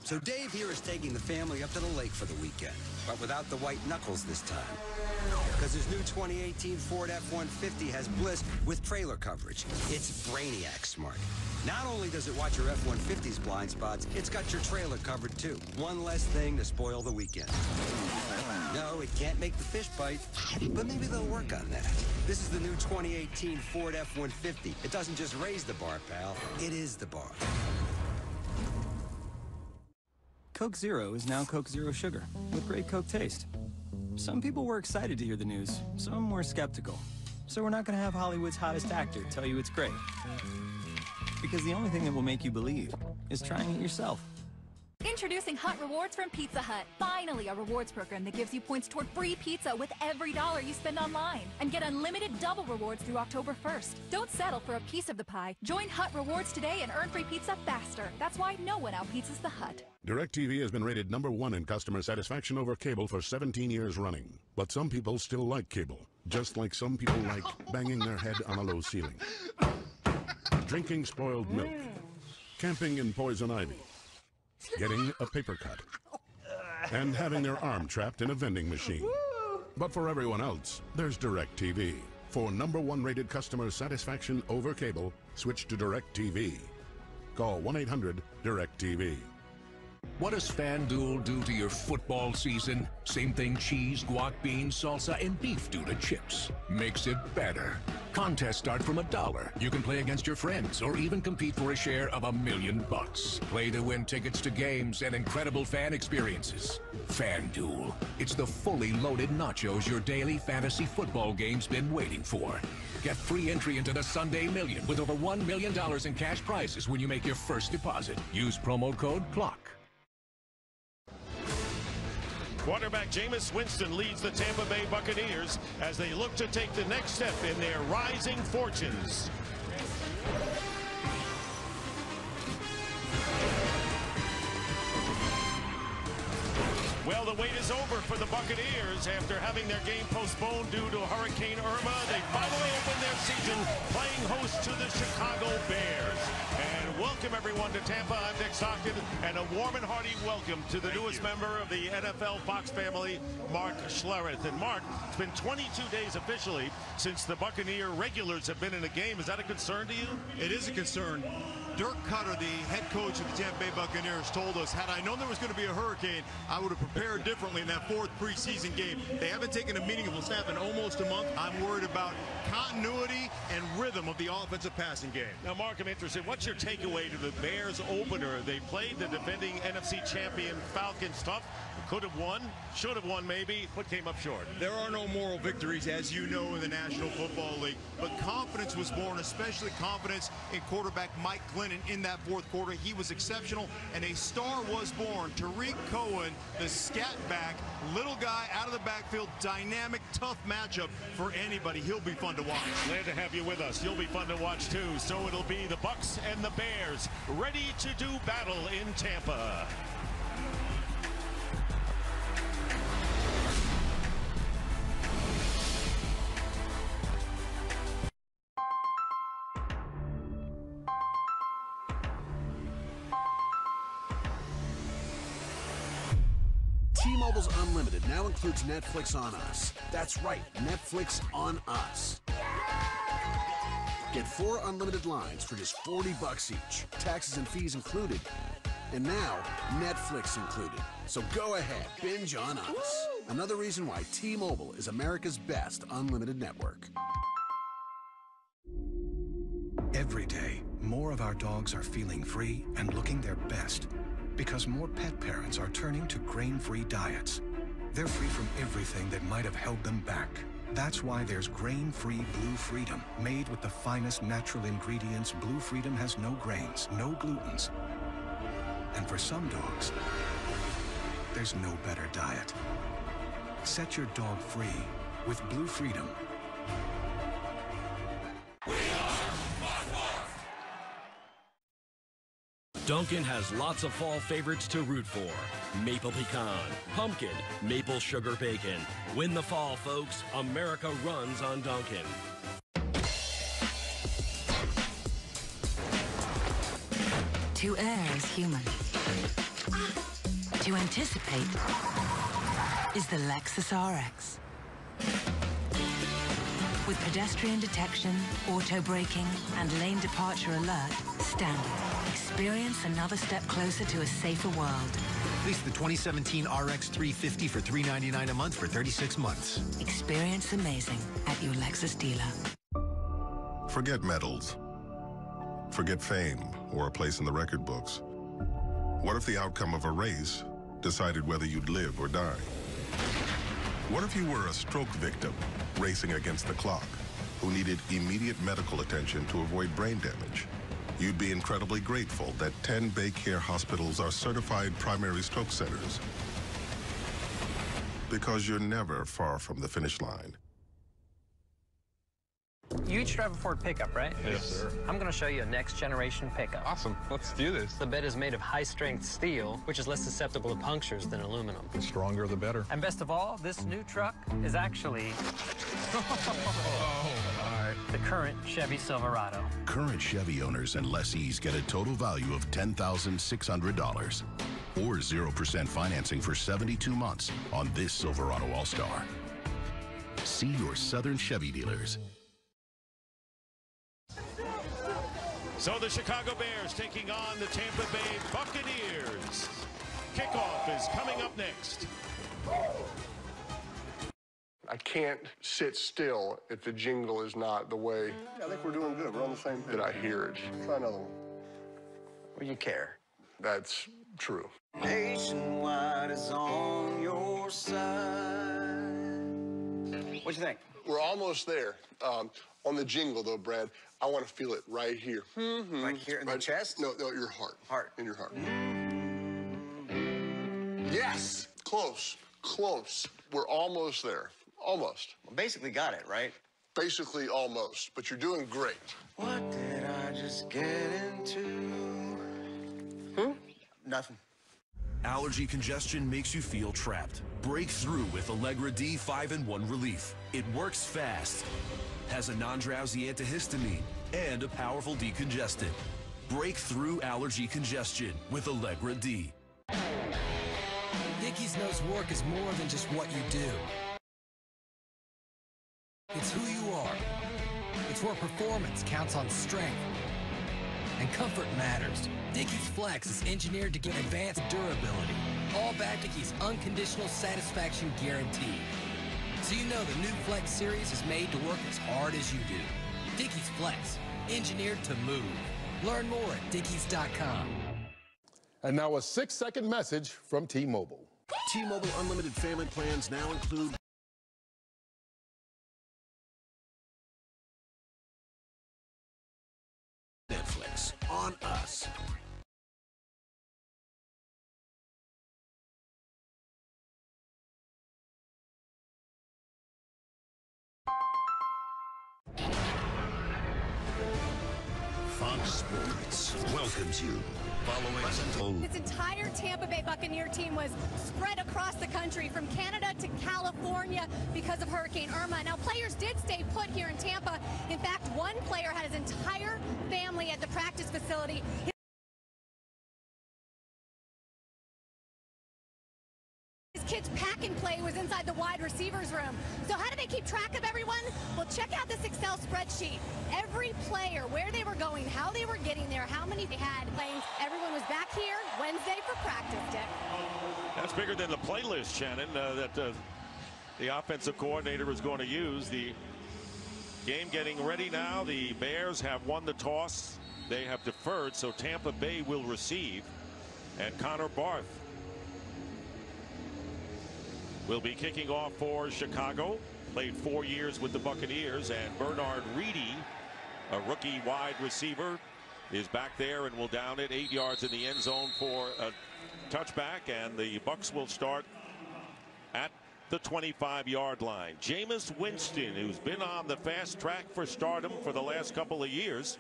So Dave here is taking the family up to the lake for the weekend, but without the white knuckles this time. Because his new 2018 Ford F-150 has Bliss with trailer coverage. It's Brainiac smart. Not only does it watch your F-150's blind spots, it's got your trailer covered too. One less thing to spoil the weekend. No, it can't make the fish bite, but maybe they'll work on that. This is the new 2018 Ford F-150. It doesn't just raise the bar, pal. It is the bar. Coke Zero is now Coke Zero Sugar, with great Coke taste. Some people were excited to hear the news, some were skeptical. So we're not going to have Hollywood's hottest actor tell you it's great. Because the only thing that will make you believe is trying it yourself. Introducing Hut Rewards from Pizza Hut. Finally, a rewards program that gives you points toward free pizza with every dollar you spend online. And get unlimited double rewards through October 1st. Don't settle for a piece of the pie. Join Hut Rewards today and earn free pizza faster. That's why no one out-pizzas the Hut. DirecTV has been rated #1 in customer satisfaction over cable for 17 years running. But some people still like cable, just like some people like banging their head on a low ceiling, drinking spoiled milk, camping in poison ivy, getting a paper cut, and having their arm trapped in a vending machine. But for everyone else, there's DirecTV. For #1 rated customer satisfaction over cable, switch to DirecTV. Call 1-800-DirecTV. What does FanDuel do to your football season? Same thing cheese, guac, beans, salsa, and beef do to chips. Makes it better. Contests start from $1. You can play against your friends or even compete for a share of $1 million. Play to win tickets to games and incredible fan experiences. FanDuel. It's the fully loaded nachos your daily fantasy football game's been waiting for. Get free entry into the Sunday Million with over $1 million in cash prizes when you make your first deposit. Use promo code CLOCK. Quarterback Jameis Winston leads the Tampa Bay Buccaneers as they look to take the next step in their rising fortunes. Well, the wait is over for the Buccaneers. After having their game postponed due to Hurricane Irma, they finally opened their season playing host to the Chicago Bears. And welcome everyone to Tampa. I'm Dick Stockton, and a warm and hearty welcome to the newest member of the NFL Fox family, Mark Schlereth. And Mark, it's been 22 days officially since the Buccaneer regulars have been in a game. Is that a concern to you? It is a concern. Dirk Cutter, the head coach of the Tampa Bay Buccaneers, told us, had I known there was going to be a hurricane, I would have prepared differently in that 4th preseason game. They haven't taken a meaningful snap in almost a month. I'm worried about continuity and rhythm of the offensive passing game. Now, Mark, I'm interested. What's your takeaway to the Bears opener? They played the defending NFC champion Falcons tough. Could have won, should have won maybe, but came up short. There are no moral victories, as you know, in the National Football League. But confidence was born, especially confidence in quarterback Mike Glennon in that 4th quarter. He was exceptional, and a star was born. Tariq Cohen, the scat back, little guy out of the backfield, dynamic, tough matchup for anybody. He'll be fun to watch. Glad to have you with us. You'll be fun to watch, too. So it'll be the Bucs and the Bears ready to do battle in Tampa. T-Mobile's Unlimited now includes Netflix on Us. That's right, Netflix on Us. Get 4 unlimited lines for just $40 each. Taxes and fees included. And now, Netflix included. So go ahead, binge on Us. Another reason why T-Mobile is America's best unlimited network. Every day, more of our dogs are feeling free and looking their best. Because more pet parents are turning to grain-free diets. They're free from everything that might have held them back. That's why there's grain-free Blue Freedom. Made with the finest natural ingredients, Blue Freedom has no grains, no glutens. And for some dogs, there's no better diet. Set your dog free with Blue Freedom. Dunkin' has lots of fall favorites to root for. Maple pecan, pumpkin, maple sugar bacon. Win the fall, folks. America runs on Dunkin'. To err is human. to anticipate is the Lexus RX. With pedestrian detection, auto braking, and lane departure alert standard, experience another step closer to a safer world. Lease the 2017 RX 350 for $399 a month for 36 months. Experience amazing at your Lexus dealer. Forget medals. Forget fame or a place in the record books. What if the outcome of a race decided whether you'd live or die? What if you were a stroke victim racing against the clock who needed immediate medical attention to avoid brain damage? You'd be incredibly grateful that 10 Bay Care hospitals are certified primary stroke centers, because you're never far from the finish line. You each drive a Ford pickup, right? Yes, sir. I'm going to show you a next-generation pickup. Awesome. Let's do this. The bed is made of high-strength steel, which is less susceptible to punctures than aluminum. The stronger, the better. And best of all, this new truck is actually the current Chevy Silverado. Current Chevy owners and lessees get a total value of $10,600 or 0% financing for 72 months on this Silverado All-Star. See your Southern Chevy dealers. So the Chicago Bears taking on the Tampa Bay Buccaneers. Kickoff is coming up next. I can't sit still if the jingle is not the way. I think we're doing good. We're on the same page. That I hear it. Try another one. Well, you care. That's true. Nationwide is on your side. What you think? We're almost there. On the jingle, though, Brad, I want to feel it right here. Right here in the chest? No, your heart. Heart. In your heart. Yes! Close. Close. We're almost there. Almost. Well, basically got it, right? Basically almost, but you're doing great. What did I just get into? Nothing. Allergy congestion makes you feel trapped. Break through with Allegra D 5-in-1 Relief. It works fast, has a non-drowsy antihistamine, and a powerful decongestant. Break through allergy congestion with Allegra D. Dickies knows work is more than just what you do. It's who you are. It's where performance counts on strength. And comfort matters. Dickies Flex is engineered to give advanced durability. All back Dickies unconditional satisfaction guaranteed. So you know the new Flex series is made to work as hard as you do. Dickies Flex, engineered to move. Learn more at dickies.com. And now a 6-second message from T-Mobile. T-Mobile unlimited family plans now include Netflix on us. Fox Sports welcomes you. Following This entire Tampa Bay Buccaneer team was spread across the country from Canada to California because of Hurricane Irma. Now, players did stay put here in Tampa. In fact, one player had his entire family at the practice facility. His kids' pack and play was inside the wide receivers room. So how do they keep track of everyone? Well, check out this Excel spreadsheet. Every player, where they were going, how they were getting there, how many they had playing. Everyone was back here Wednesday for practice, Dick. That's bigger than the playlist, Shannon, that the offensive coordinator is going to use. The game getting ready now. The Bears have won the toss. They have deferred, so Tampa Bay will receive. And Connor Barth will be kicking off for Chicago. Played 4 years with the Buccaneers. And Bernard Reedy, a rookie wide receiver, is back there and will down it 8 yards in the end zone for a touchback. And the Bucs will start at the 25-yard line. Jameis Winston, who's been on the fast track for stardom for the last couple of years,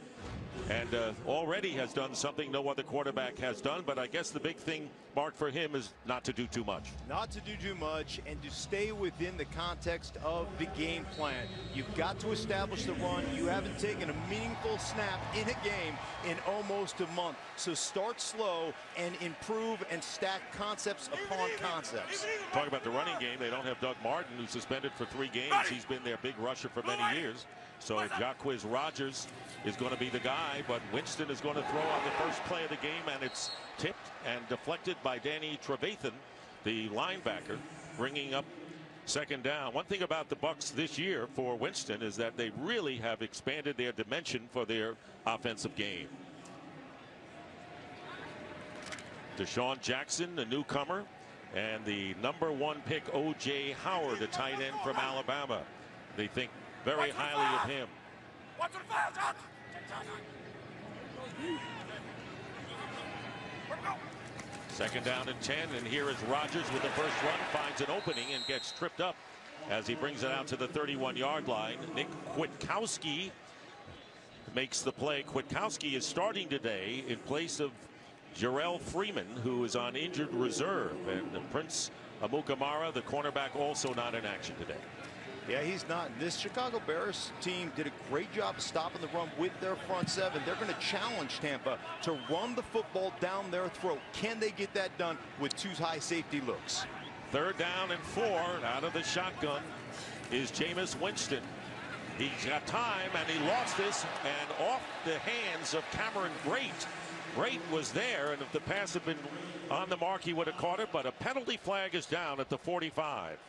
and already has done something no other quarterback has done. But I guess the big thing, Mark, for him is not to do too much. Not to do too much and to stay within the context of the game plan. You've got to establish the run. You haven't taken a meaningful snap in a game in almost a month. So start slow and improve and stack concepts upon concepts. Talk about the running game. They don't have Doug Martin, who's suspended for 3 games. He's been their big rusher for many years. So Jacquizz Rodgers is going to be the guy, but Winston is going to throw on the first play of the game, and it's tipped and deflected by Danny Trevathan, the linebacker, bringing up second down. One thing about the Bucs this year for Winston is that they really have expanded their dimension for their offensive game. Deshaun Jackson, the newcomer, and the #1 pick O.J. Howard, a tight end from Alabama. They think very highly of him. Second down and 10, and here is Rodgers with the first run, finds an opening and gets tripped up as he brings it out to the 31-yard line. Nick Kwiatkowski makes the play. Kwiatkowski is starting today in place of Jarrell Freeman, who is on injured reserve, and Prince Amukamara, the cornerback, also not in action today. Yeah, he's not. This Chicago Bears team did a great job of stopping the run with their front seven. They're going to challenge Tampa to run the football down their throat. Can they get that done with 2 high safety looks? 3rd down and 4. Out of the shotgun is Jameis Winston. He's got time, and he lost this, and off the hands of Cameron Brate. Brate was there, and if the pass had been on the mark, he would have caught it, but a penalty flag is down at the 45.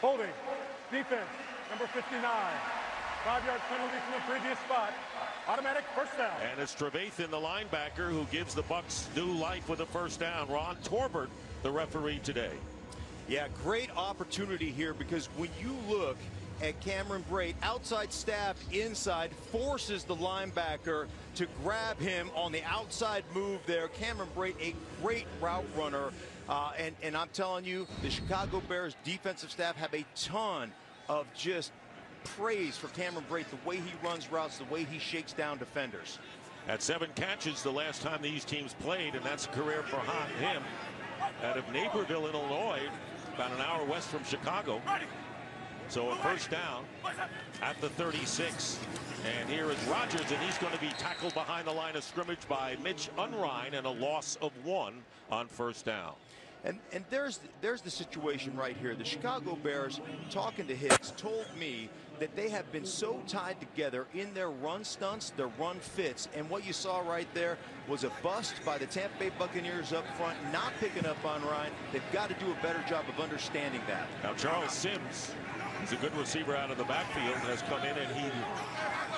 Holding, defense, number 59. 5-yard penalty from the previous spot. Automatic first down. And it's Trevathan, the linebacker, who gives the Bucs new life with a first down. Ron Torbert, the referee today. Yeah, great opportunity here, because when you look at Cameron Brate, outside stab inside, forces the linebacker to grab him on the outside move there. Cameron Brate, a great route runner. And I'm telling you, the Chicago Bears defensive staff have a ton of just praise for Cameron Brate, the way he runs routes, the way he shakes down defenders. At 7 catches the last time these teams played, and that's a career for him out of Naperville, Illinois, about an hour west from Chicago. So a first down at the 36. And here is Rodgers, and he's going to be tackled behind the line of scrimmage by Mitch Unrein, and a loss of 1 on first down. And there's the situation right here. The Chicago Bears, talking to Hicks, told me that they have been so tied together in their run stunts, their run fits, and what you saw right there was a bust by the Tampa Bay Buccaneers up front, not picking up on Ryan. They've got to do a better job of understanding that. Now Charles Sims, who's a good receiver out of the backfield, has come in, and he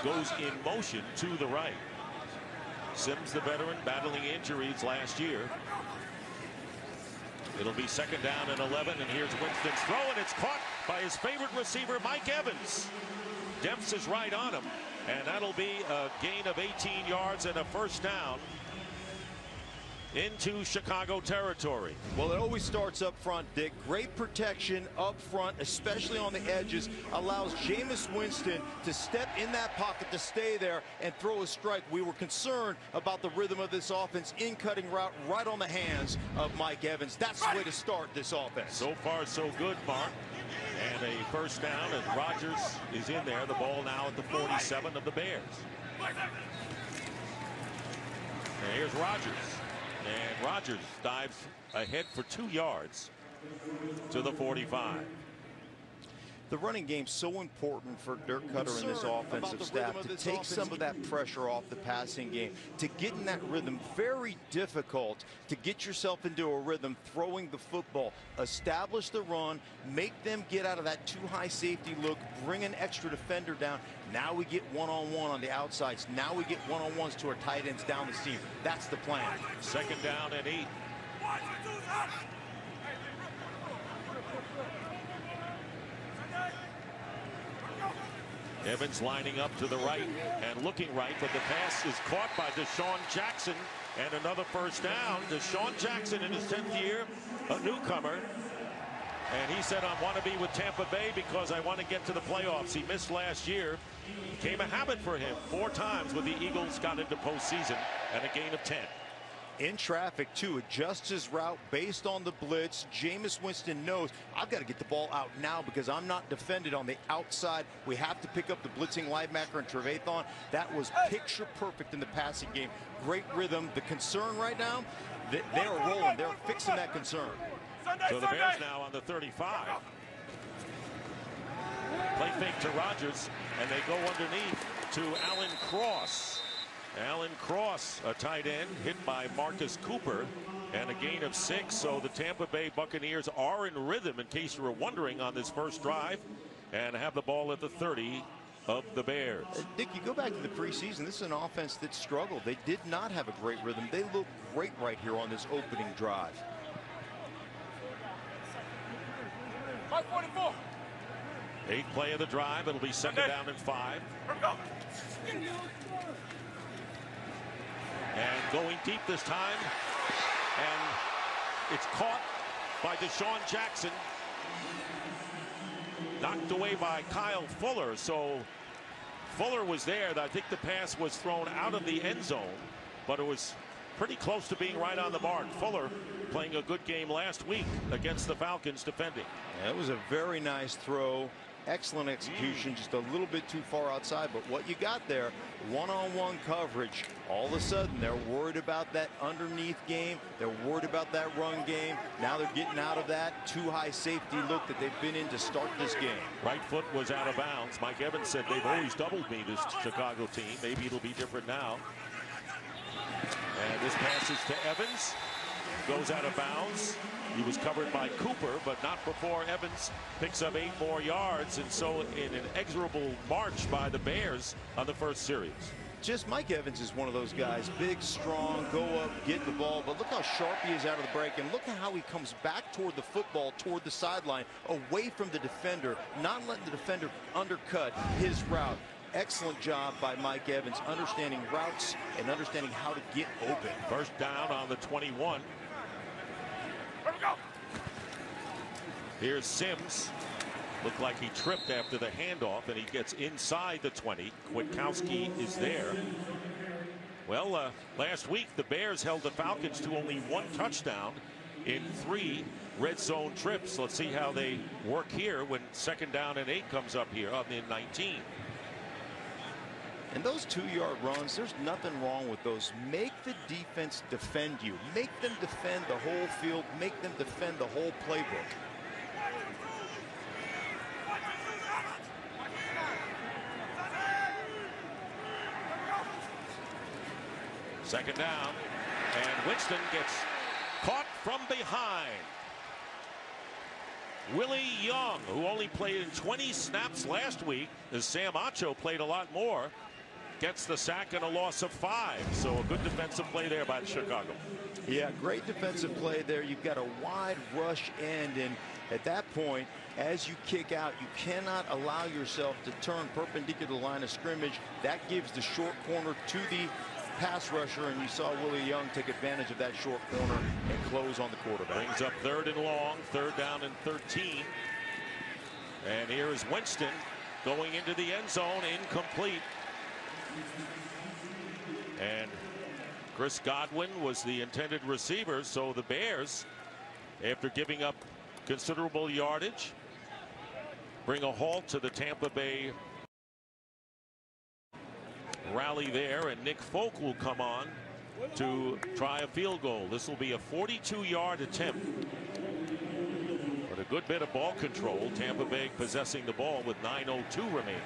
goes in motion to the right. Sims, the veteran, battling injuries last year. It'll be second down and 11, and here's Winston's throw, and it's caught by his favorite receiver, Mike Evans. Dempsey is right on him, and that'll be a gain of 18 yards and a first down into Chicago territory. Well, it always starts up front, Dick. Great protection up front, especially on the edges, allows Jameis Winston to step in that pocket, to stay there and throw a strike. We were concerned about the rhythm of this offense, in cutting route right on the hands of Mike Evans. That's the way to start this offense. So far, so good, Mark. And a first down as Rodgers is in there. The ball now at the 47 of the Bears. And here's Rodgers. And Rodgers dives ahead for 2 yards to the 45. The running game's so important for Dirk Cutter and this offensive staff to take some of that pressure off the passing game, to get in that rhythm. Very difficult to get yourself into a rhythm throwing the football. Establish the run, make them get out of that too high safety look, bring an extra defender down. Now we get one-on-one on the outsides. Now we get one-on-ones to our tight ends down the seam. That's the plan. Second down and 8. Evans lining up to the right and looking right, but the pass is caught by Deshaun Jackson, and another first down. Deshaun Jackson in his 10th year, a newcomer. And he said, I want to be with Tampa Bay because I want to get to the playoffs. He missed last year. It became a habit for him. 4 times when the Eagles got into postseason and a gain of 10. In traffic, too, adjusts his route based on the blitz. Jameis Winston knows, I've got to get the ball out now because I'm not defended on the outside. We have to pick up the blitzing linebacker and Trevathan. That was picture perfect in the passing game. Great rhythm. The concern right now, they're rolling. They're fixing that concern. So the Bears now on the 35. Play fake to Rodgers, and they go underneath to Alan Cross. Alan Cross, a tight end, hit by Marcus Cooper, and a gain of 6. So the Tampa Bay Buccaneers are in rhythm, in case you were wondering, on this first drive, and have the ball at the 30 of the Bears. Dick, you go back to the preseason, this is an offense that struggled. They did not have a great rhythm. They look great right here on this opening drive. 544. 8th play of the drive. It'll be 2nd down and 5. And going deep this time. And it's caught by Deshaun Jackson. Knocked away by Kyle Fuller. So Fuller was there. I think the pass was thrown out of the end zone, but it was pretty close to being right on the mark. Fuller playing a good game last week against the Falcons defending. That was a very nice throw. Excellent execution, just a little bit too far outside. But what you got there, one-on-one coverage. All of a sudden, they're worried about that underneath game. They're worried about that run game. Now they're getting out of that too high safety look that they've been in to start this game. Right foot was out of bounds. Mike Evans said they've always doubled me, this Chicago team. Maybe it'll be different now. And this passes to Evans. Goes out of bounds. He was covered by Cooper, but not before Evans picks up 8 more yards. And so in an inexorable march by the Bears on the first series. Just Mike Evans is one of those guys, big, strong, go up, get the ball. But look how sharp he is out of the break. And look at how he comes back toward the football, toward the sideline, away from the defender, not letting the defender undercut his route. Excellent job by Mike Evans, understanding routes and understanding how to get open. First down on the 21. Here's Sims. Looked like he tripped after the handoff, and he gets inside the 20. Kwiatkowski is there. Well, last week the Bears held the Falcons to only 1 touchdown in 3 red zone trips. Let's see how they work here when 2nd down and 8 comes up here on the 19. And those 2-yard runs, there's nothing wrong with those. Make the defense defend you. Make them defend the whole field. Make them defend the whole playbook. Second down, and Winston gets caught from behind. Willie Young, who only played in 20 snaps last week, as Sam Acho played a lot more, gets the sack and a loss of 5. So a good defensive play there by Chicago. Yeah, great defensive play there. You've got a wide rush end, and at that point, as you kick out, you cannot allow yourself to turn perpendicular to the line of scrimmage. That gives the short corner to the pass rusher, and you saw Willie Young take advantage of that short corner and close on the quarterback. Brings up 3rd and long, 3rd down and 13. And here is Winston going into the end zone, incomplete. And Chris Godwin was the intended receiver, so the Bears, after giving up considerable yardage, bring a halt to the Tampa Bay rally there, and Nick Folk will come on to try a field goal. This will be a 42-yard attempt, but a good bit of ball control. Tampa Bay possessing the ball with 9:02 remaining.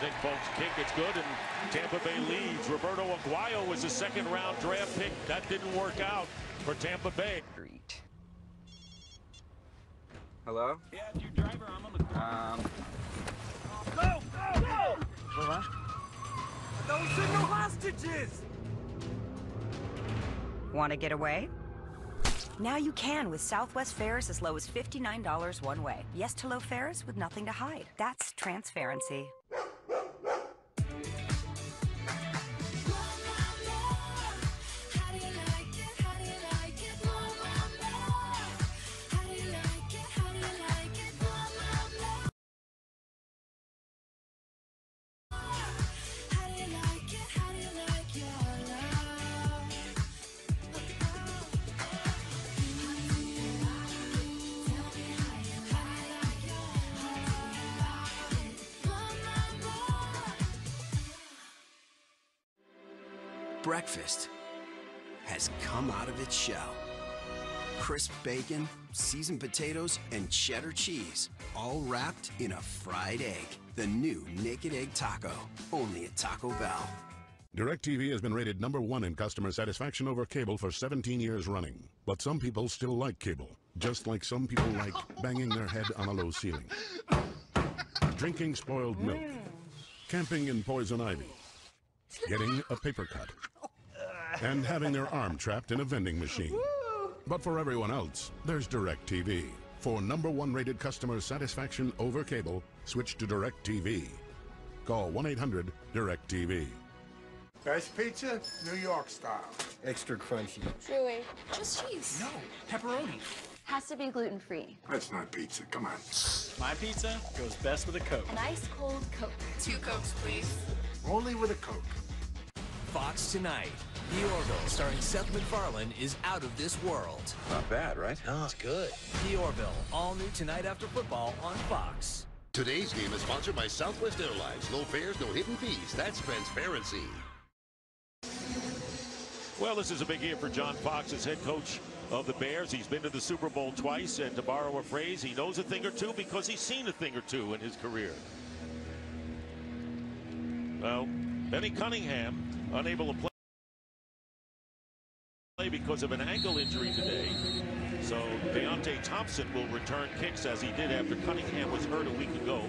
Nick Folk's kick, it's good, and Tampa Bay leads. Roberto Aguayo was a 2nd-round draft pick. That didn't work out for Tampa Bay. Hello? Yeah, it's your driver. I'm on the Go! What? Those are no hostages! Want to get away? Now you can with Southwest fares as low as $59 one way. Yes to low fares with nothing to hide. That's transparency. Breakfast has come out of its shell. Crisp bacon, seasoned potatoes, and cheddar cheese, all wrapped in a fried egg. The new Naked Egg Taco, only at Taco Bell. DirecTV has been rated #1 in customer satisfaction over cable for 17 years running. But some people still like cable, just like some people like banging their head on a low ceiling, drinking spoiled milk, camping in poison ivy, getting a paper cut, and having their arm trapped in a vending machine. But for everyone else, there's DirecTV. For #1 rated customer satisfaction over cable, switch to DirecTV. Call 1-800-DirecTV. Best pizza, New York style. Extra crunchy. Chewy. Just cheese. No, pepperoni. Has to be gluten-free. That's not pizza, come on. My pizza goes best with a Coke. An ice cold Coke. 2 Cokes, please. Only with a Coke. Fox tonight. The Orville, starring Seth MacFarlane, is out of this world. Not bad, right? No, it's good. The Orville, all new tonight after football on Fox. Today's game is sponsored by Southwest Airlines. Low fares, no hidden fees. That's transparency. Well, this is a big year for John Fox as head coach of the Bears. He's been to the Super Bowl twice, and to borrow a phrase, he knows a thing or two because he's seen a thing or two in his career. Well, Benny Cunningham unable to play because of an ankle injury today. So Deontay Thompson will return kicks as he did after Cunningham was hurt a week ago.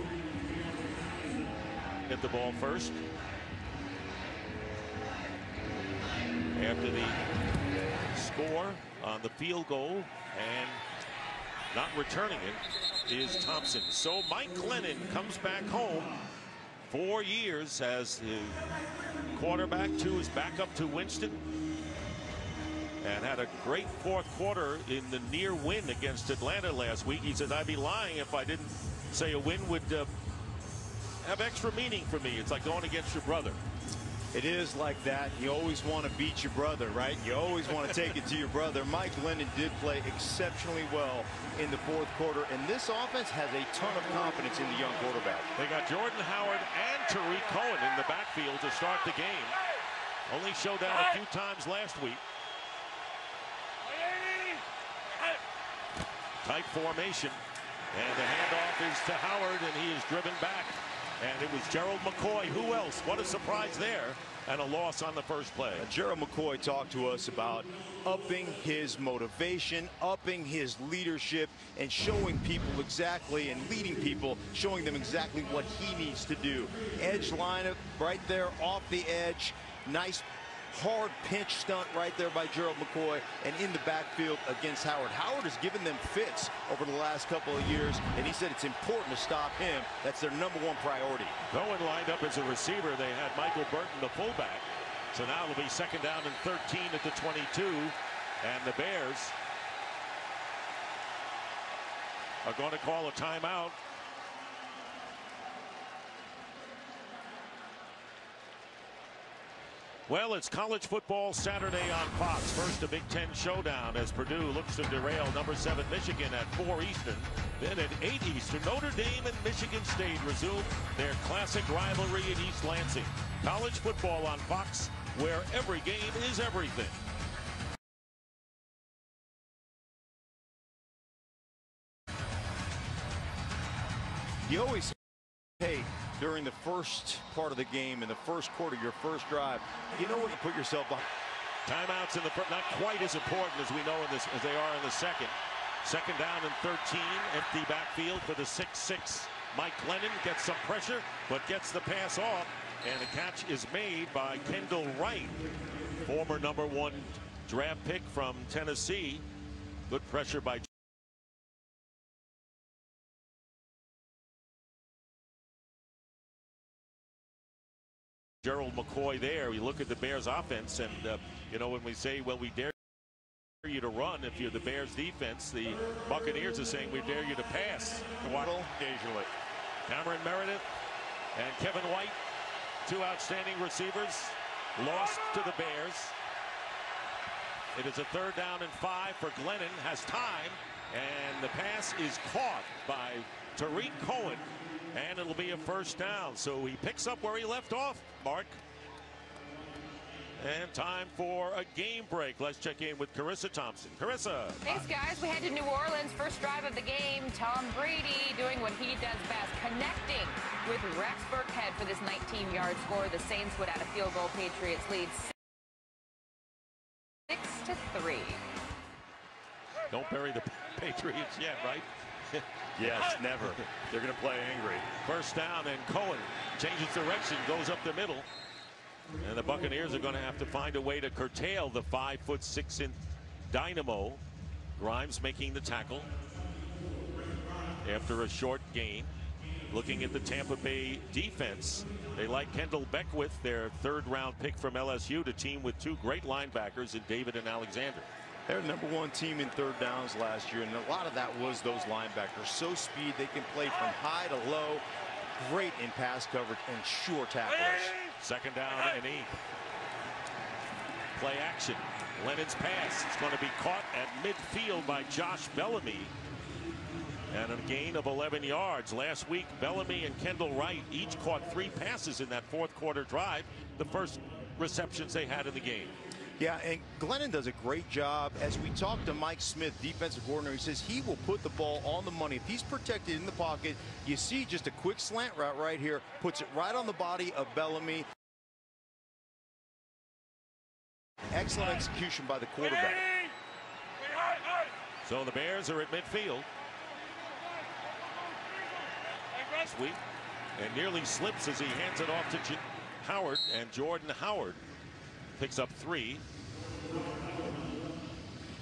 Hit the ball first. After the score on the field goal and not returning it is Thompson. So Mike Glennon comes back home 4 years as the quarterback to his backup to Winston, and had a great fourth quarter in the near win against Atlanta last week. He says, I'd be lying if I didn't say a win would have extra meaning for me. It's like going against your brother. It is like that. You always want to beat your brother, right? You always want to take it to your brother. Mike Glennon did play exceptionally well in the fourth quarter, and this offense has a ton of confidence in the young quarterback. They got Jordan Howard and Tariq Cohen in the backfield to start the game. Only showed that a few times last week. Tight formation, and the handoff is to Howard, and he is driven back. And it was Gerald McCoy. Who else? What a surprise there. And a loss on the first play. Gerald McCoy talked to us about upping his motivation, upping his leadership, and showing people exactly, and leading people, showing them exactly what he needs to do. Edge lineup right there off the edge. Nice hard pinch stunt right there by Gerald McCoy, and in the backfield against Howard. Howard has given them fits over the last couple of years, and he said it's important to stop him. That's their #1 priority. Cohen lined up as a receiver. They had Michael Burton, the fullback. So now it'll be 2nd down and 13 at the 22, and the Bears are going to call a timeout. Well, it's college football Saturday on Fox. First, a Big Ten showdown as Purdue looks to derail #7 Michigan at 4 Eastern. Then at 8 Eastern, Notre Dame and Michigan State resume their classic rivalry in East Lansing. College football on Fox, where every game is everything. You always hate during the first part of the game, in the first quarter, your first drive, you know what you put yourself behind. Timeouts in the first, not quite as important as we know in this as they are in the second. 2nd down and 13, empty backfield for the 6'6". Mike Glennon gets some pressure, but gets the pass off, and the catch is made by Kendall Wright, former #1 draft pick from Tennessee. Good pressure by Gerald McCoy there. You look at the Bears offense, and you know, when we say, well, we dare you to run, if you're the Bears defense, the Buccaneers are saying we dare you to pass. Waddle occasionally. Cameron Meredith and Kevin White, two outstanding receivers, lost to the Bears. It is a 3rd down and 5 for Glennon. Has time, and the pass is caught by Tariq Cohen, and it'll be a 1st down. So he picks up where he left off, Mark. And time for a game break. Let's check in with Carissa Thompson. Carissa. Thanks, guys. We head to New Orleans. First drive of the game. Tom Brady doing what he does best, connecting with Rex Burkhead for this 19-yard score. The Saints would add a field goal. Patriots lead 6-3. Don't bury the Patriots yet, right? Yes, never. They're going to play angry. 1st down, and Cohen changes direction, goes up the middle. And the Buccaneers are going to have to find a way to curtail the 5'6" dynamo. Grimes making the tackle after a short gain. Looking at the Tampa Bay defense, they like Kendall Beckwith, their 3rd-round pick from LSU, to team with 2 great linebackers in David and Alexander. They're the #1 team in 3rd downs last year, and a lot of that was those linebackers. So speed, they can play from high to low. Great in pass coverage and sure tacklers. 2nd down and 8. Play action. Lennon's pass. It's going to be caught at midfield by Josh Bellamy. And a gain of 11 yards. Last week, Bellamy and Kendall Wright each caught 3 passes in that 4th quarter drive. The first receptions they had in the game. Yeah, and Glennon does a great job. As we talk to Mike Smith, defensive coordinator, he says he will put the ball on the money. If he's protected in the pocket, you see just a quick slant route right here, puts it right on the body of Bellamy. Excellent execution by the quarterback. So the Bears are at midfield. Sweep, and nearly slips as he hands it off to Howard, and Jordan Howard picks up 3.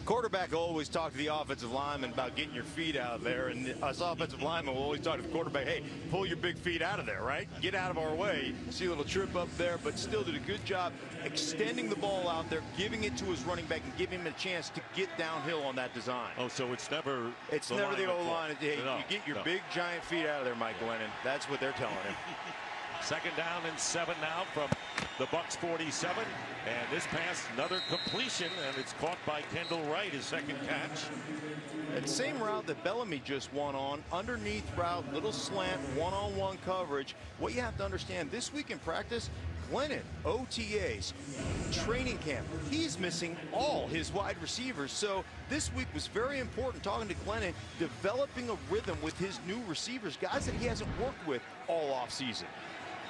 Quarterback will always talk to the offensive lineman about getting your feet out there, and us offensive linemen will always talk to the quarterback, hey, pull your big feet out of there, right? Get out of our way. See a little trip up there, but still did a good job extending the ball out there, giving it to his running back, and giving him a chance to get downhill on that design. Oh, so it's never the O-line. Hey, you get your big, giant feet out of there, Mike Glennon. That's what they're telling him. 2nd down and 7 now from the Bucs 47, and this pass, another completion, and it's caught by Kendall Wright, his 2nd catch. That same route that Bellamy just won on, underneath route, little slant, one-on-one coverage. What you have to understand, this week in practice, Glennon, OTAs, training camp, he's missing all his wide receivers. So this week was very important, talking to Glennon, developing a rhythm with his new receivers, guys that he hasn't worked with all offseason.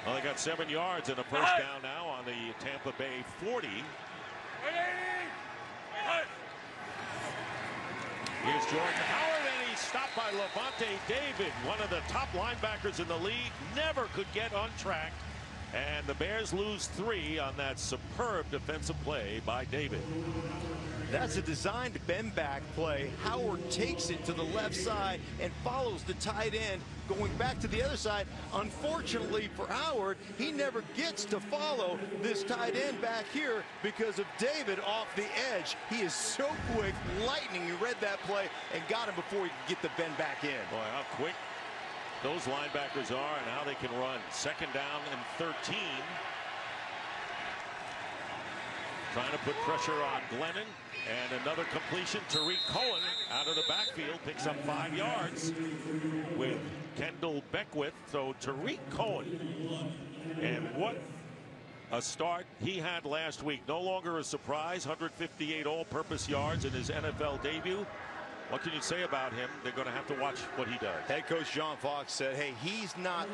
Well, they got 7 yards and a 1st down now on the Tampa Bay 40. Here's Jordan Howard, and he's stopped by Levante David, one of the top linebackers in the league. Never could get on track. And the Bears lose 3 on that superb defensive play by David. That's a designed bend back play. Howard takes it to the left side and follows the tight end going back to the other side. Unfortunately for Howard, he never gets to follow this tight end back here because of David off the edge. He is so quick, lightning. He read that play and got him before he could get the bend back in. Boy, how quick those linebackers are and how they can run. 2nd down and 13. Trying to put pressure on Glennon, and another completion. Tariq Cohen out of the backfield picks up 5 yards with Kendall Beckwith. So Tariq Cohen, and what a start he had last week. No longer a surprise. 158 all-purpose yards in his NFL debut. What can you say about him? They're going to have to watch what he does. Head coach John Fox said, hey, he's not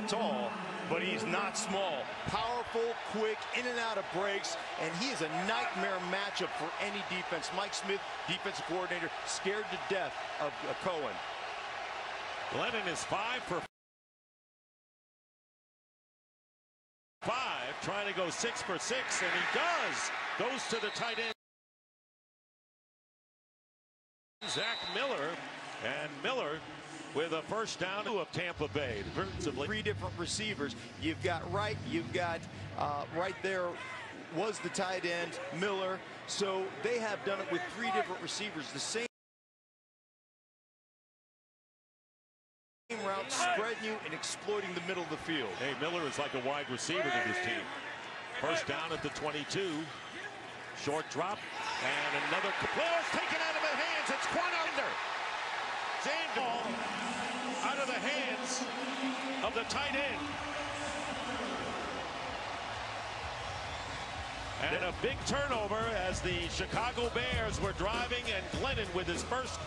tall, but he's not small. Powerful, quick, in and out of breaks, and he is a nightmare matchup for any defense. Mike Smith, defensive coordinator, scared to death of Cohen. Glennon is 5 for 5, trying to go 6 for 6, and he does. Goes to the tight end. Zach Miller, and Miller with a first down of Tampa Bay. Three different receivers. You've got right there was the tight end, Miller. So they have done it with three different receivers. The same route, spreading you and exploiting the middle of the field. Hey, Miller is like a wide receiver to this team. First down at the 22. Short drop, and another ball is taken out of the hands. It's Quanander. Ball out of the hands of the tight end. And a big turnover as the Chicago Bears were driving, and Glennon with his first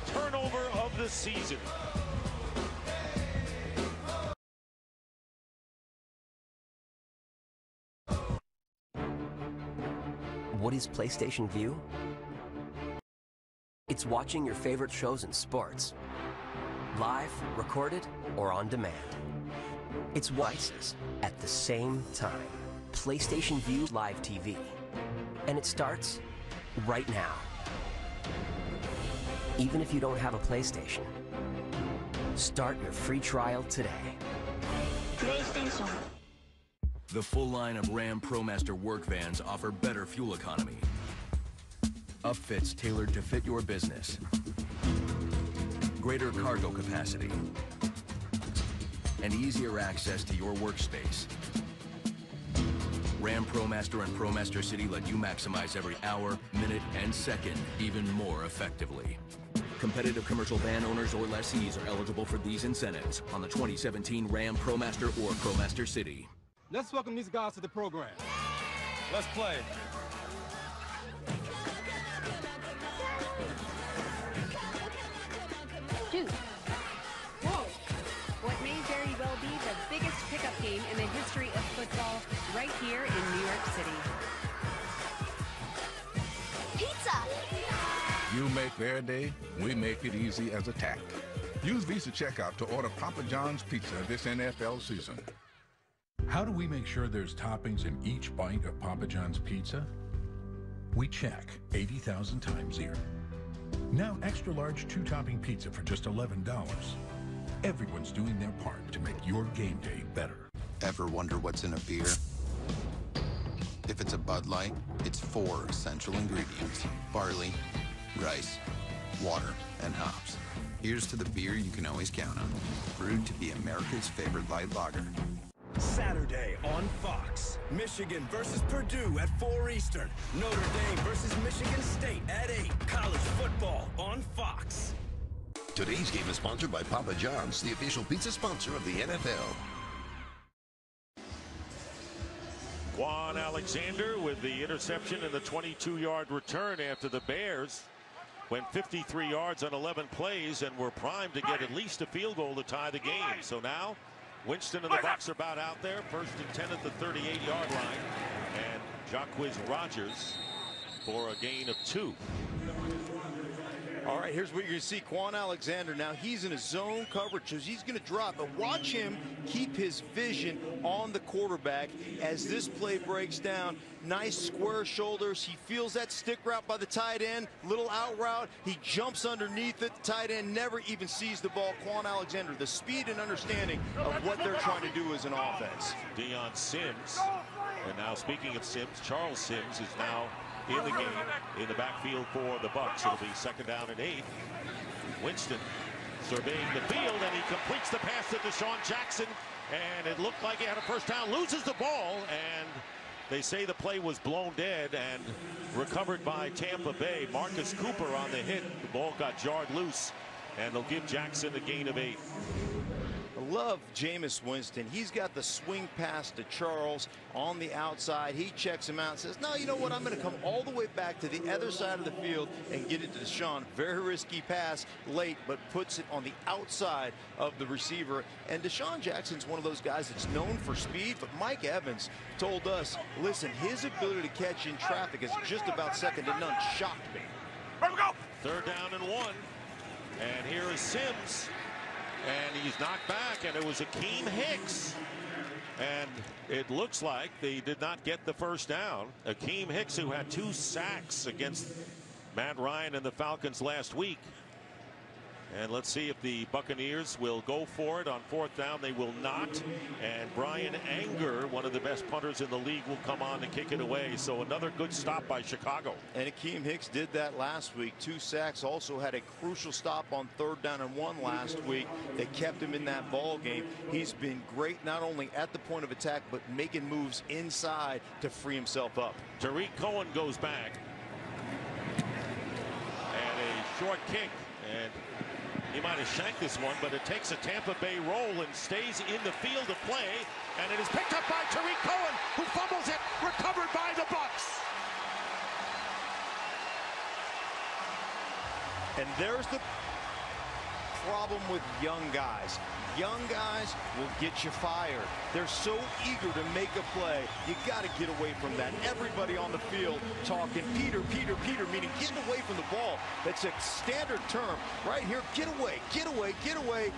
turnover of the season. What is PlayStation View? It's watching your favorite shows and sports, live, recorded, or on demand. It's devices at the same time. PlayStation View Live TV. And it starts right now. Even if you don't have a PlayStation, start your free trial today. PlayStation. The full line of Ram ProMaster work vans offer better fuel economy. Upfits tailored to fit your business. Greater cargo capacity. And easier access to your workspace. Ram ProMaster and ProMaster City let you maximize every hour, minute, and second even more effectively. Competitive commercial van owners or lessees are eligible for these incentives on the 2017 Ram ProMaster or ProMaster City. Let's welcome these guys to the program. Let's play. Dude. Whoa. What may very well be the biggest pickup game in the history of football right here in New York City. Pizza! You make their day, we make it easy as a tack. Use Visa Checkout to order Papa John's Pizza this NFL season. How do we make sure there's toppings in each bite of Papa John's pizza? We check 80,000 times a year. Now extra large 2-topping pizza for just $11. Everyone's doing their part to make your game day better. Ever wonder what's in a beer? If it's a Bud Light, it's 4 essential ingredients: barley, rice, water, and hops. Here's to the beer you can always count on. Brewed to be America's favorite light lager. Saturday on Fox. Michigan versus Purdue at 4 Eastern. Notre Dame versus Michigan State at 8. College football on Fox. Today's game is sponsored by Papa John's, the official pizza sponsor of the NFL. Quan Alexander with the interception and the 22-yard return after the Bears went 53 yards on 11 plays and were primed to get at least a field goal to tie the game. So now Winston and the Bucs are about out there. 1st and 10 at the 38-yard line. And Jacquizz Rodgers for a gain of 2. All right, here's what you're going to see. Quan Alexander, now he's in a zone coverage, so he's going to drop. But watch him keep his vision on the quarterback as this play breaks down. Nice square shoulders. He feels that stick route by the tight end. Little out route. He jumps underneath it. The tight end never even sees the ball. Quan Alexander, the speed and understanding of what they're trying to do as an offense. Deion Sims. And now speaking of Sims, Charles Sims is now in the game in the backfield for the Bucs. It'll be 2nd down and 8. Winston surveying the field, and he completes the pass to Deshaun Jackson, and it looked like he had a first down, loses the ball, and they say the play was blown dead and recovered by Tampa Bay. Marcus Cooper on the hit. The ball got jarred loose, and they'll give Jackson a gain of 8. I love Jameis Winston. He's got the swing pass to Charles on the outside. He checks him out and says, no, you know what? I'm going to come all the way back to the other side of the field and get it to Deshaun. Very risky pass late, but puts it on the outside of the receiver. And Deshaun Jackson's one of those guys that's known for speed, but Mike Evans told us, listen, his ability to catch in traffic is just about second to none. Shocked me. Here we go. 3rd down and 1. And here is Sims. And he's knocked back, and it was Akeem Hicks. And it looks like they did not get the first down. Akeem Hicks, who had 2 sacks against Matt Ryan and the Falcons last week. And let's see if the Buccaneers will go for it on 4th down. They will not. And Brian Anger, one of the best punters in the league, will come on to kick it away. So another good stop by Chicago. And Akeem Hicks did that last week. 2 sacks. Also had a crucial stop on 3rd down and 1 last week that kept him in that ball game. He's been great not only at the point of attack, but making moves inside to free himself up. Tariq Cohen goes back. And a short kick. And he might have shanked this one, but it takes a Tampa Bay roll and stays in the field of play. And it is picked up by Tariq Cohen, who fumbles it, recovered by the Bucs. And there's the problem with young guys. Young guys will get you fired. They're so eager to make a play. You got to get away from that. Everybody on the field talking Peter, Peter, Peter, meaning getting away from the ball. That's a standard term right here. Get away, get away, get away.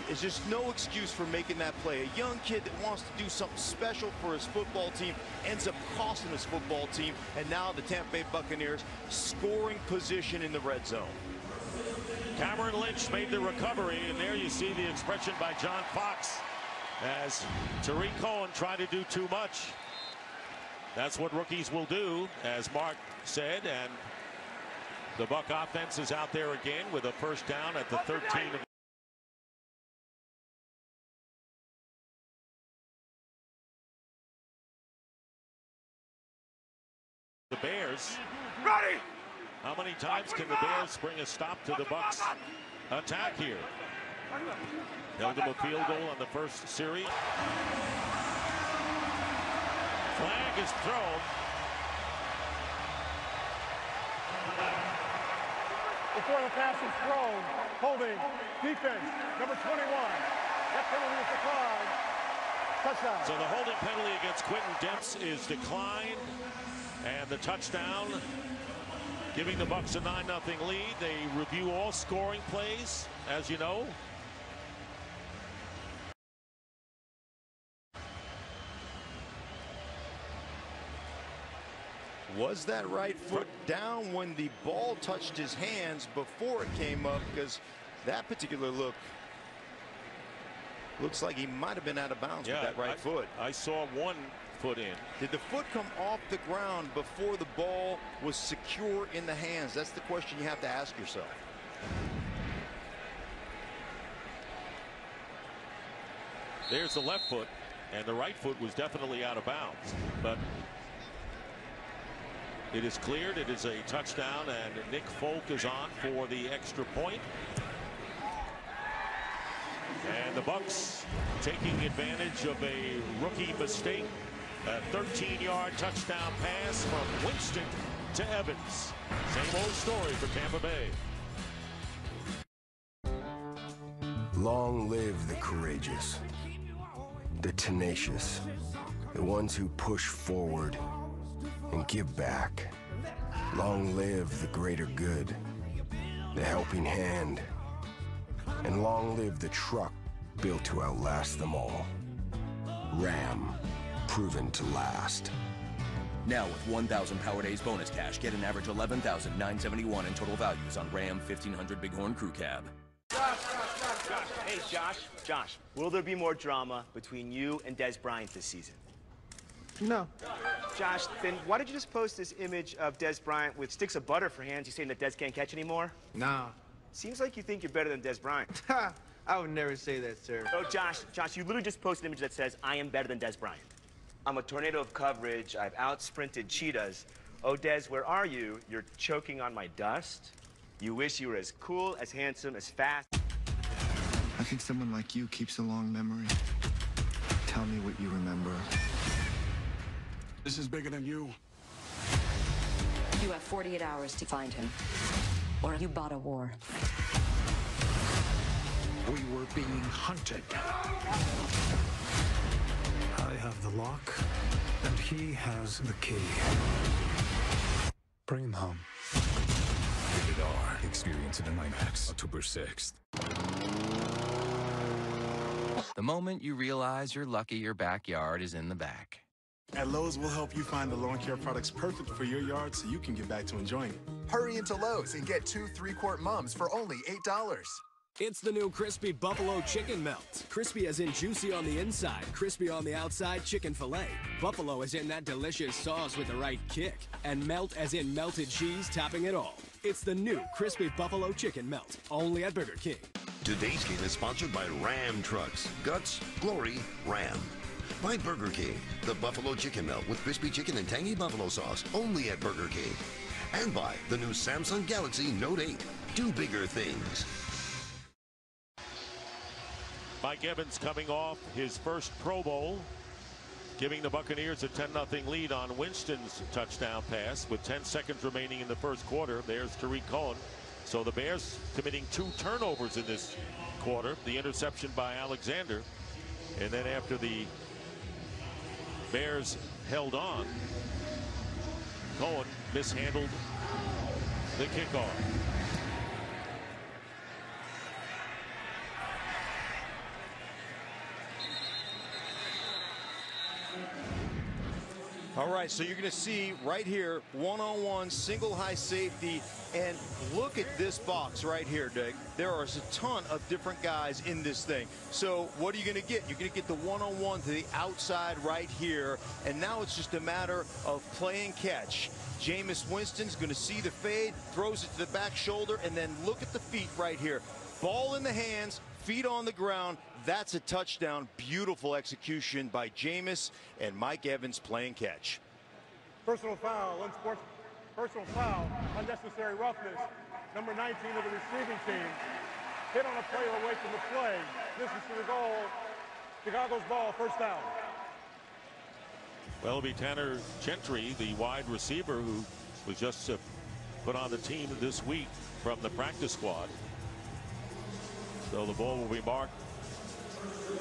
There's just no excuse for making that play. A young kid that wants to do something special for his football team ends up costing his football team. And now the Tampa Bay Buccaneers scoring position in the red zone. Cameron Lynch made the recovery, and there you see the expression by John Fox as Tariq Cohen tried to do too much. That's what rookies will do, as Mark said, and the Buck offense is out there again with a 1st down at the 13 of the Bears. Ready! How many times can the Bears bring a stop to the Bucs attack here? Held them a field goal on the first series. Flag is thrown. Before the pass is thrown, holding, defense, number 21. That penalty is declined. Touchdown. So the holding penalty against Quentin Dempsey is declined. And the touchdown, giving the Bucs a 9-0 lead. They review all scoring plays, as you know. Was that right foot down when the ball touched his hands before it came up? Because that particular look looks like he might have been out of bounds with that right foot. I saw one foot in. Did the foot come off the ground before the ball was secure in the hands? That's the question you have to ask yourself. There's the left foot, and the right foot was definitely out of bounds. But it is cleared. It is a touchdown, and Nick Folk is on for the extra point. And the Bucs taking advantage of a rookie mistake. A 13-yard touchdown pass from Winston to Evans. Same old story for Tampa Bay. Long live the courageous, the tenacious, the ones who push forward and give back. Long live the greater good, the helping hand, and long live the truck built to outlast them all. Ram, proven to last. Now with 1,000 Power Days bonus cash, get an average $11,971 in total values on Ram 1500 Bighorn Crew Cab. Hey, Josh, will there be more drama between you and Des Bryant this season? No. Josh, then why did you just post this image of Des Bryant with sticks of butter for hands? You saying that Des can't catch anymore? Nah. Seems like you think you're better than Des Bryant. I would never say that, sir. Oh, Josh, you literally just posted an image that says, I am better than Des Bryant. I'm a tornado of coverage. I've out-sprinted cheetahs. Oh, Des, where are you? You're choking on my dust? You wish you were as cool, as handsome, as fast. I think someone like you keeps a long memory. Tell me what you remember. This is bigger than you. You have 48 hours to find him, or you bought a war. We were being hunted. I have the lock, and he has the key. Bring him home. Rated R. Experience it in IMAX. October 6th. The moment you realize you're lucky your backyard is in the back. At Lowe's, we'll help you find the lawn care products perfect for your yard so you can get back to enjoying it. Hurry into Lowe's and get 2 3-quart mums for only $8. It's the new Crispy Buffalo Chicken Melt. Crispy as in juicy on the inside, crispy on the outside chicken filet. Buffalo as in that delicious sauce with the right kick. And melt as in melted cheese topping it all. It's the new Crispy Buffalo Chicken Melt, only at Burger King. Today's game is sponsored by Ram Trucks. Guts, glory, Ram. By Burger King, the Buffalo Chicken Melt with crispy chicken and tangy buffalo sauce, only at Burger King. And by the new Samsung Galaxy Note 8. Do bigger things. Mike Evans coming off his first Pro Bowl, giving the Buccaneers a 10-0 lead on Winston's touchdown pass with 10 seconds remaining in the first quarter. There's Tariq Cohen. So the Bears committing 2 turnovers in this quarter. The interception by Alexander. And then after the Bears held on, Cohen mishandled the kickoff. All right, so you're going to see right here, one-on-one, single high safety, and look at this box right here, Dick. There are a ton of different guys in this thing. So what are you going to get? You're going to get the one-on-one to the outside right here, and now it's just a matter of play and catch. Jameis Winston's going to see the fade, throws it to the back shoulder, and then look at the feet right here. Ball in the hands, feet on the ground. That's a touchdown. Beautiful execution by Jameis and Mike Evans playing catch. Personal foul, personal foul, unnecessary roughness. Number 19 of the receiving team hit on a player away from the play. Distance to the goal. Chicago's ball, first down. Well, it'll be Tanner Gentry, the wide receiver who was just put on the team this week from the practice squad. So the ball will be marked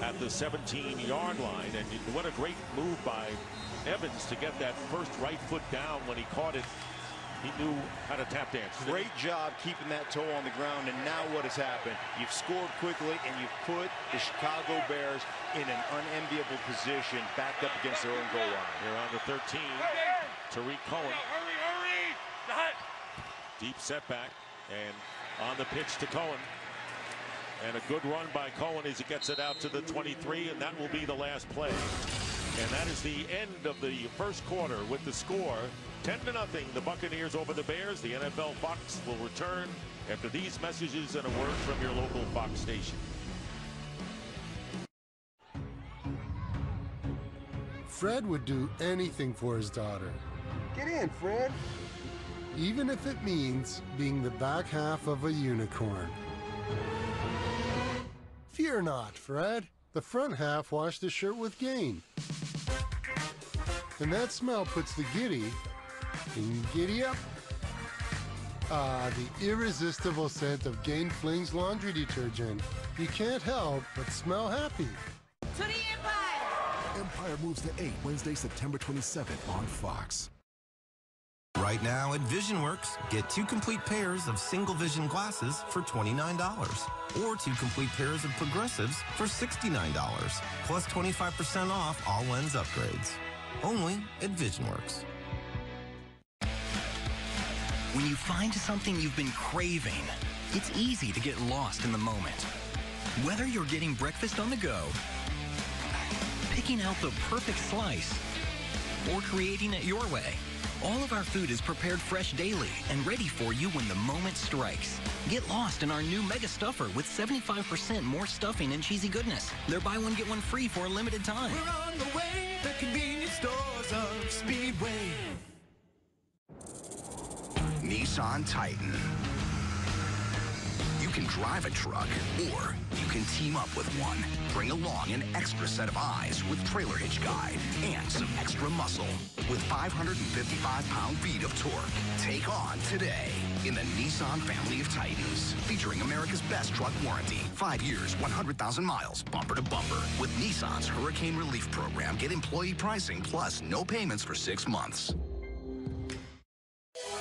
at the 17-yard line. And what a great move by Evans to get that first right foot down when he caught it. He knew how to tap dance. Great job keeping that toe on the ground. And now what has happened? You've scored quickly and you've put the Chicago Bears in an unenviable position backed up against their own goal line. They're on the 13. Tariq Cohen. Deep setback and on the pitch to Cohen. And a good run by Cohen as he gets it out to the 23, and that will be the last play. And that is the end of the first quarter with the score 10-0. The Buccaneers over the Bears. The NFL Fox will return after these messages and a word from your local Fox station. Fred would do anything for his daughter. Get in, Fred. Even if it means being the back half of a unicorn. Fear not, Fred. The front half washed the shirt with Gain. And that smell puts the giddy in giddy up. Ah, the irresistible scent of Gain Fling's laundry detergent. You can't help but smell happy. To the Empire! Empire moves to 8, Wednesday, September 27th on Fox. Right now at VisionWorks, get 2 complete pairs of single vision glasses for $29. Or 2 complete pairs of progressives for $69. Plus 25% off all lens upgrades. Only at VisionWorks. When you find something you've been craving, it's easy to get lost in the moment. Whether you're getting breakfast on the go, picking out the perfect slice, or creating it your way, all of our food is prepared fresh daily and ready for you when the moment strikes. Get lost in our new Mega Stuffer with 75% more stuffing and cheesy goodness. They're buy one, get one free for a limited time. We're on the way, the convenience stores of Speedway. Nissan Titan. You can drive a truck, or you can team up with one. Bring along an extra set of eyes with trailer hitch guide and some extra muscle with 555 pound-feet of torque. Take on today in the Nissan family of Titans, featuring America's best truck warranty. 5 years, 100,000 miles, bumper to bumper. With Nissan's Hurricane Relief Program, get employee pricing plus no payments for 6 months.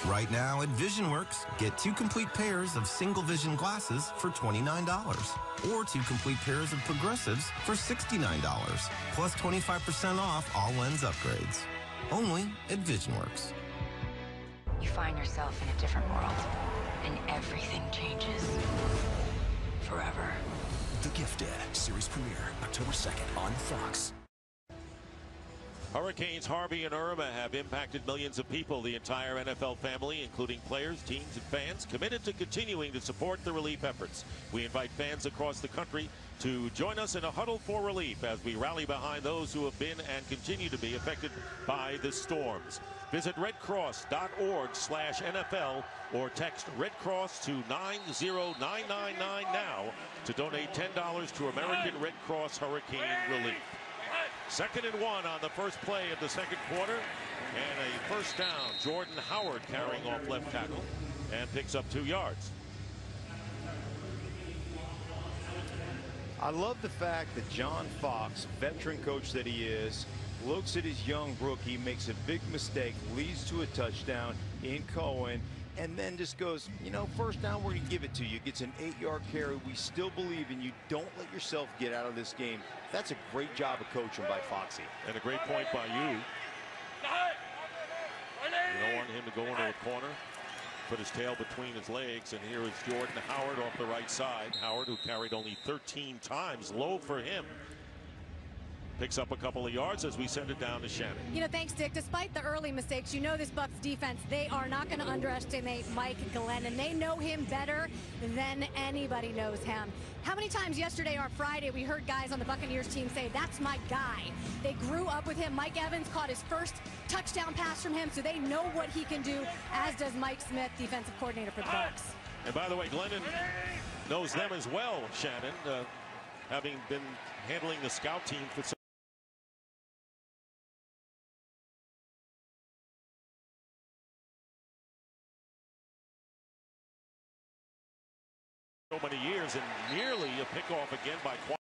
Right now at VisionWorks, get 2 complete pairs of single vision glasses for $29, or 2 complete pairs of progressives for $69, plus 25% off all lens upgrades. Only at VisionWorks. You find yourself in a different world, and everything changes. Forever. The Gifted series premiere October 2nd on Fox. Hurricanes Harvey and Irma have impacted millions of people. The entire NFL family, including players, teams, and fans, committed to continuing to support the relief efforts. We invite fans across the country to join us in a huddle for relief as we rally behind those who have been and continue to be affected by the storms. Visit redcross.org/NFL or text Red Cross to 90999 now to donate $10 to American Red Cross Hurricane Relief. 2nd and 1 on the first play of the second quarter, and a first down. Jordan Howard carrying off left tackle and picks up 2 yards. I love the fact that John Fox, veteran coach that he is, looks at his young rookie, makes a big mistake, leads to a touchdown in Cohen, and then just goes, you know, first down, we're going to give it to you. Gets an 8-yard carry. We still believe in you. Don't let yourself get out of this game. That's a great job of coaching by Foxy. And a great point by you. You don't want him to go into a corner, put his tail between his legs, and here is Jordan Howard off the right side. Howard, who carried only 13 times, low for him. Picks up a couple of yards as we send it down to Shannon. You know, thanks, Dick. Despite the early mistakes, you know this Bucs defense, they are not going to underestimate Mike Glennon. They know him better than anybody knows him. How many times yesterday or Friday we heard guys on the Buccaneers team say, that's my guy. They grew up with him. Mike Evans caught his first touchdown pass from him, so they know what he can do, as does Mike Smith, defensive coordinator for the Bucs. And by the way, Glennon knows them as well, Shannon, having been handling the scout team for so many years, and nearly a pickoff again by Quan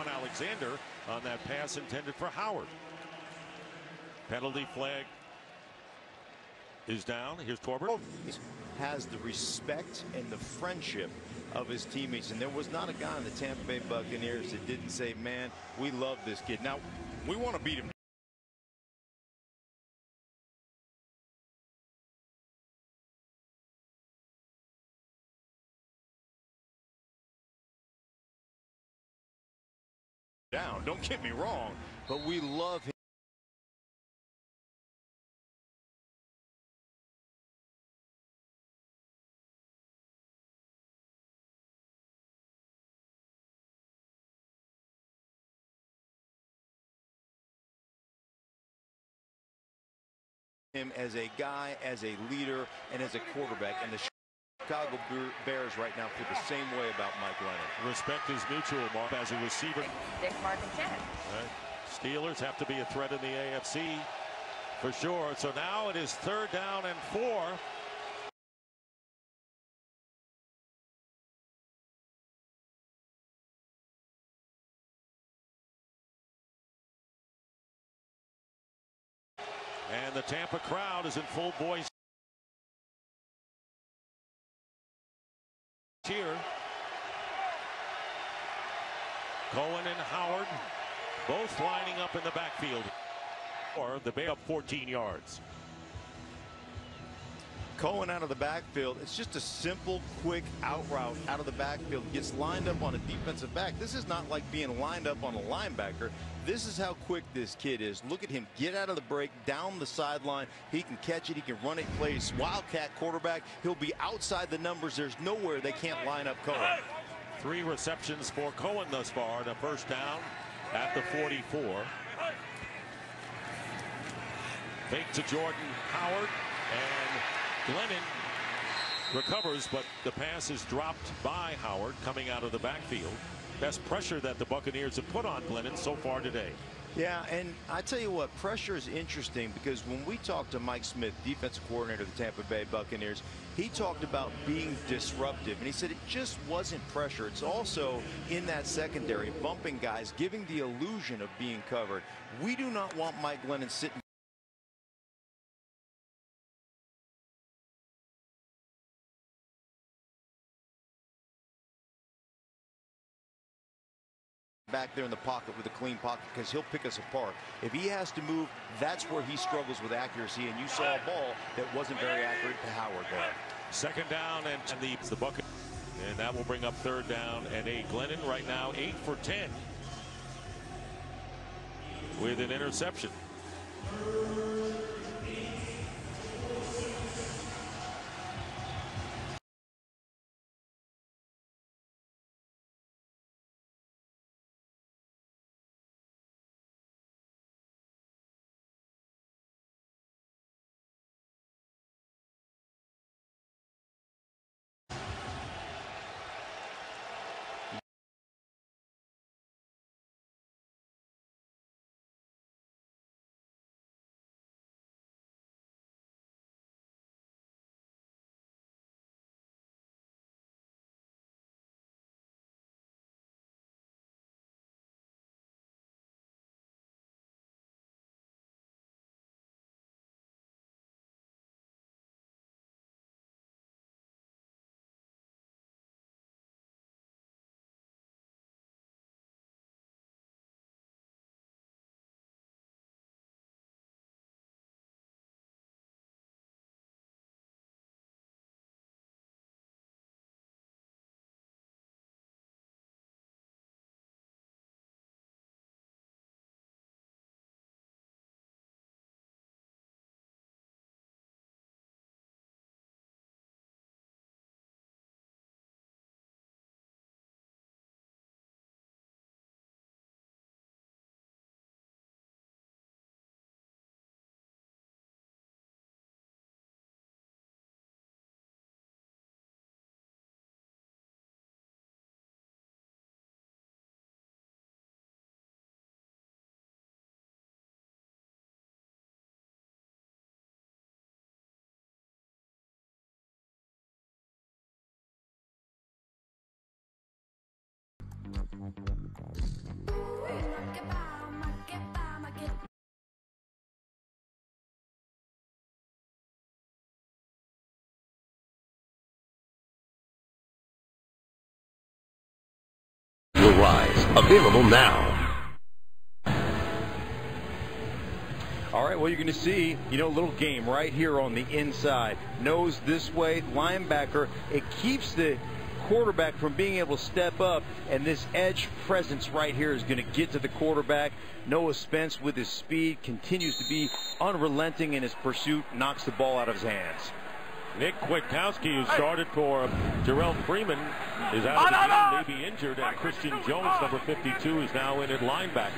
Alexander on that pass intended for Howard. Penalty flag is down. Here's Torbert. Has the respect and the friendship of his teammates, and there was not a guy in the Tampa Bay Buccaneers that didn't say, man, we love this kid. Now, we want to beat him down, don't get me wrong, but we love him. Him as a guy, as a leader, and as a quarterback, and the Chicago Bears right now feel the same way about Mike Glennon. Respect is mutual, Mark, as a receiver. Dick, Mark, and Shannon. Right. Steelers have to be a threat in the AFC for sure. So now it is 3rd down and 4. And the Tampa crowd is in full voice here. Cohen and Howard both lining up in the backfield. Or the Bears up 14 yards. Cohen out of the backfield. It's just a simple, quick out route out of the backfield. Gets lined up on a defensive back. This is not like being lined up on a linebacker. This is how quick this kid is. Look at him get out of the break, down the sideline. He can catch it. He can run it, plays Wildcat quarterback. He'll be outside the numbers. There's nowhere they can't line up Cohen. 3 receptions for Cohen thus far, and a first down at the 44. Fake to Jordan Howard, and Glennon recovers, but the pass is dropped by Howard coming out of the backfield. Best pressure that the Buccaneers have put on Glennon so far today. Yeah, and I tell you what, pressure is interesting because when we talked to Mike Smith, defensive coordinator of the Tampa Bay Buccaneers, he talked about being disruptive, and he said it just wasn't pressure. It's also in that secondary, bumping guys, giving the illusion of being covered. We do not want Mike Glennon sitting back there in the pocket with a clean pocket, because he'll pick us apart. If he has to move, that's where he struggles with accuracy, and you saw a ball that wasn't very accurate to Howard there. Second down and the bucket, and that will bring up third down and 8. Glennon right now 8 for 10 with an interception. Will rise. Available now. All right, well, you're going to see, a little game right here on the inside. Nose this way, linebacker. It keeps the quarterback from being able to step up, and this edge presence right here is going to get to the quarterback. Noah Spence, with his speed, continues to be unrelenting in his pursuit, knocks the ball out of his hands. Nick Kwiatkowski, who started for Terrell Freeman, is out of the game, maybe injured, and Christian Jones, number 52, is now in at linebacker.